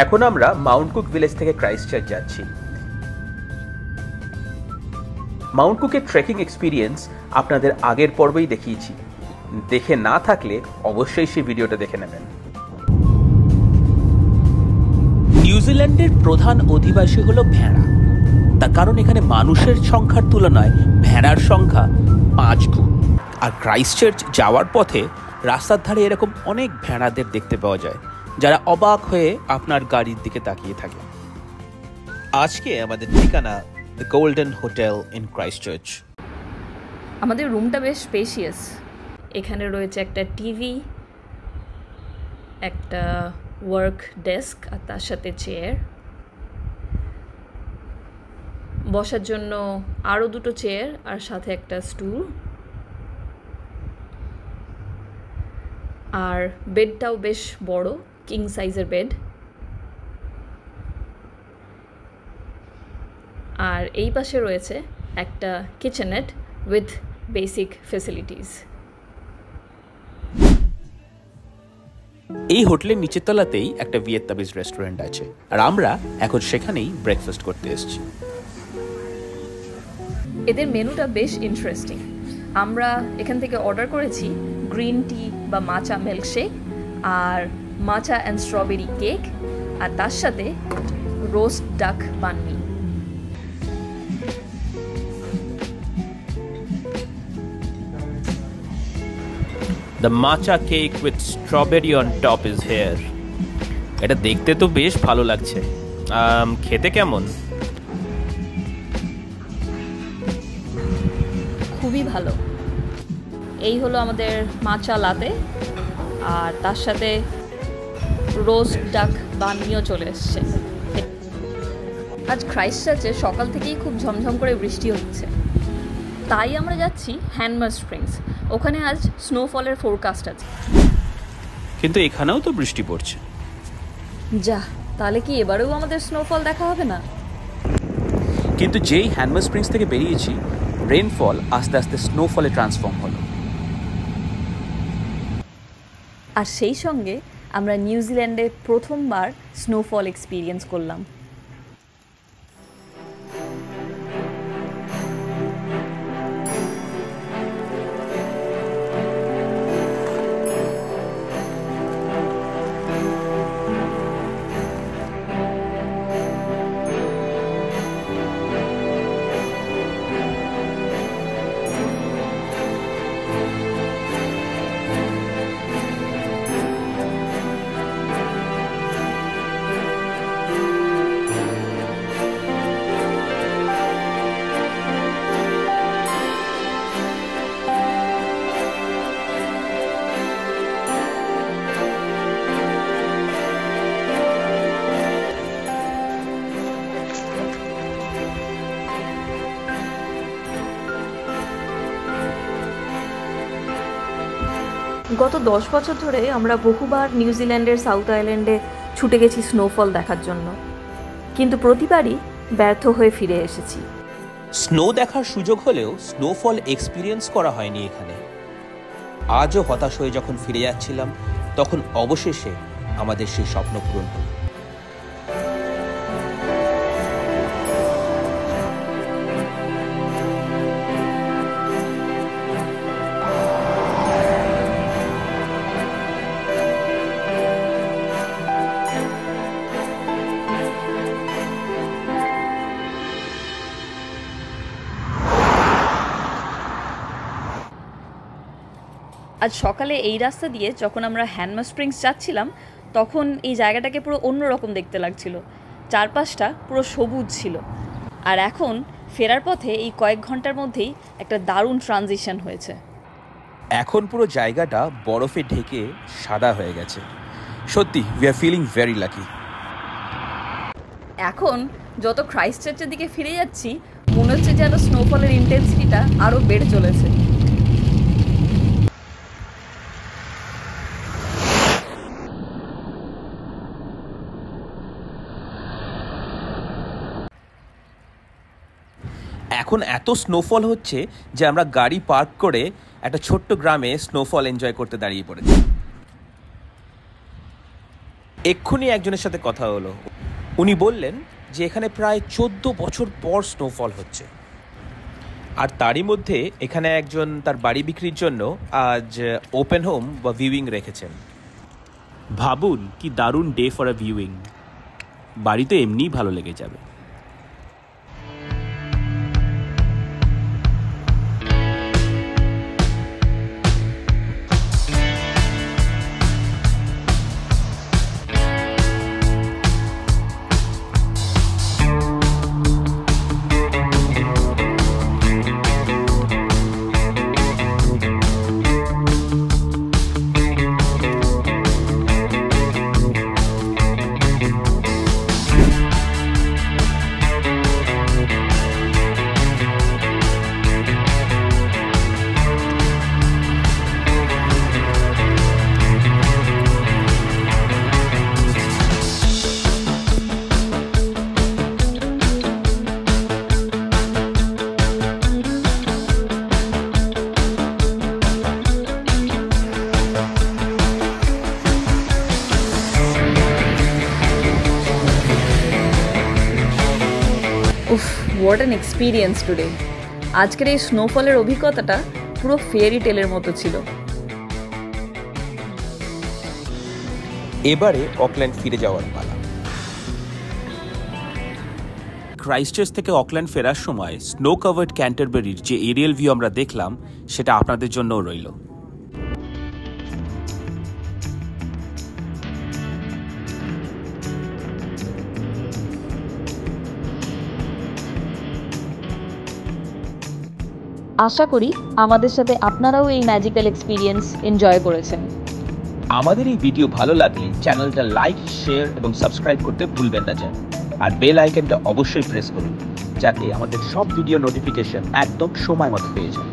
এখন আমরা Mount cook village থেকে ক্রাইস্টচার্চ যাচ্ছি। মাউন্ট কুকের ট্রেকিং এক্সপিরিয়েন্স আপনাদের আগের পর্বেই দেখিয়েছি, দেখে না থাকলে অবশ্যই সেই ভিডিওটা দেখে নেবেন। নিউজিল্যান্ডের প্রধান অধিবাসী হলো ভেড়া, তার কারণ এখানে মানুষের সংখ্যার তুলনায় ভেড়ার সংখ্যা 5 গুণ। আর ক্রাইস্টচার্চ যাওয়ার পথে রাস্তার ধারে এরকম অনেক ভেড়াদের দেখতে পাওয়া যায়, যারা অবাক হয়ে আপনার গাড়ির দিকে তাকিয়ে থাকে। আজকে আমাদের ঠিকানা the golden hotel in Christchurch. আমাদের রুমটা বেশ স্পেশিয়াস। এখানে রয়েছে একটা টিভি, একটা ওয়ার্ক ডেস্ক আর তার সাথে চেয়ার, বসার জন্য আরও 2টো চেয়ার আর সাথে একটা স্টুল, আর বেডটাও বেশ বড়, কিং সাইজের বেড। আর এই পাশে রয়েছে একটা কিচেনেট উইথ বেসিক ফ্যাসিলিটিস। এই হোটেলের নিচের তলাতেই একটা ভিয়েতনামিজ রেস্টুরেন্ট আছে, আর আমরা এখন সেখানেই ব্রেকফাস্ট করতে এসেছি। এদের মেনুটা বেশ ইন্টারেস্টিং। আমরা এখান থেকে অর্ডার করেছি গ্রিন টি বা মাচা মিল্কশেক আর মাচা অ্যান্ড স্ট্রবেরি কেক, আর তার সাথে রোস্ট ডাক বানমি। The matcha cake with strawberry on top is here. এটা দেখতে তো বেশ ভালো লাগছে, খেতে কেমন? খুবই ভালো। এই হলো আমাদের মাচা লাতে, আর তার সাথে রোস্ট ডাক বানমিও চলে এসছে। আজ ক্রাইস্টচার্চে সকাল থেকেই খুব ঝমঝম করে বৃষ্টি হচ্ছে, তাই আমরা যাচ্ছি হ্যানমার স্প্রিংস। ওখানে আজ স্নোফলের ফোরকাস্ট আছে। কিন্তু এখানেও তো বৃষ্টি পড়ছে। যা, তাহলে কি এবারেও আমাদের স্নোফল দেখা হবে না? কিন্তু যেই হ্যানমার স্প্রিংস থেকে বেরিয়েছি, রেইনফল আস্তে আস্তে স্নোফলে ট্রান্সফর্ম হলো। আর সেই সঙ্গে আমরা নিউজিল্যান্ডে প্রথমবার স্নোফল এক্সপিরিয়েন্স করলাম। গত 10 বছর ধরে আমরা বহুবার নিউজিল্যান্ডের সাউথ আইল্যান্ডে ছুটে গেছি স্নোফল দেখার জন্য, কিন্তু প্রতিবারই ব্যর্থ হয়ে ফিরে এসেছি। স্নো দেখার সুযোগ হলেও স্নোফল এক্সপিরিয়েন্স করা হয়নি এখানে। আজও হতাশ হয়ে যখন ফিরে যাচ্ছিলাম, তখন অবশেষে আমাদের সেই স্বপ্ন পূরণ হলো। আজ সকালে এই রাস্তা দিয়ে যখন আমরা হ্যানমার স্প্রিংস যাচ্ছিলাম, তখন এই জায়গাটাকে পুরো অন্যরকম দেখতে লাগছিল। চারপাশটা পুরো সবুজ ছিল। আর এখন ফেরার পথে এই কয়েক ঘন্টার মধ্যেই একটা দারুণ ট্রানজিশন হয়েছে। এখন পুরো জায়গাটা বরফে ঢেকে সাদা হয়ে গেছে। সত্যি, we are feeling very lucky. এখন যত ক্রাইস্টচার্চের দিকে ফিরে যাচ্ছি, মনে হচ্ছে যেন স্নোফলের ইন্টেন্সিটিটা আরও বেড়ে চলেছে। এখন এত স্নোফল হচ্ছে যে আমরা গাড়ি পার্ক করে একটা ছোট্ট গ্রামে স্নোফল এনজয় করতে দাঁড়িয়ে পড়েছি। এক্ষুনি একজনের সাথে কথা হলো, উনি বললেন যে এখানে প্রায় 14 বছর পর স্নোফল হচ্ছে, আর তারই মধ্যে এখানে একজন তার বাড়ি বিক্রির জন্য আজ ওপেন হোম বা ভিউইং রেখেছেন। ভাবুন কি দারুণ ডে ফর আ ভিউইং, বাড়ি তো এমনিই ভালো লেগে যাবে। উফ, হোয়াট অ্যান এক্সপিরিয়েন্স টুডে। আজকের এই স্নোফলের অভিজ্ঞতাটা পুরো ফেয়ারি টেলের মতো ছিল। এবারে অকল্যান্ড ফিরে যাওয়ার পালা। ক্রাইস্টচার্চ থেকে অকল্যান্ড ফেরার সময় স্নো কাভার্ড ক্যান্টারবারির যে এরিয়াল ভিউ আমরা দেখলাম, সেটা আপনাদের জন্যও রইল। আশা করি আমাদের সাথে আপনারাও এই ম্যাজিক্যাল এক্সপিরিয়েন্স এনজয় করেছেন। আমাদের এই ভিডিও ভালো লাগলে চ্যানেলটা লাইক, শেয়ার এবং সাবস্ক্রাইব করতে ভুলবেন না যেন। আর বেল আইকনটা অবশ্যই প্রেস করুন যাতে আমাদের সব ভিডিও নোটিফিকেশন একদম সময় মতো পেয়ে যান।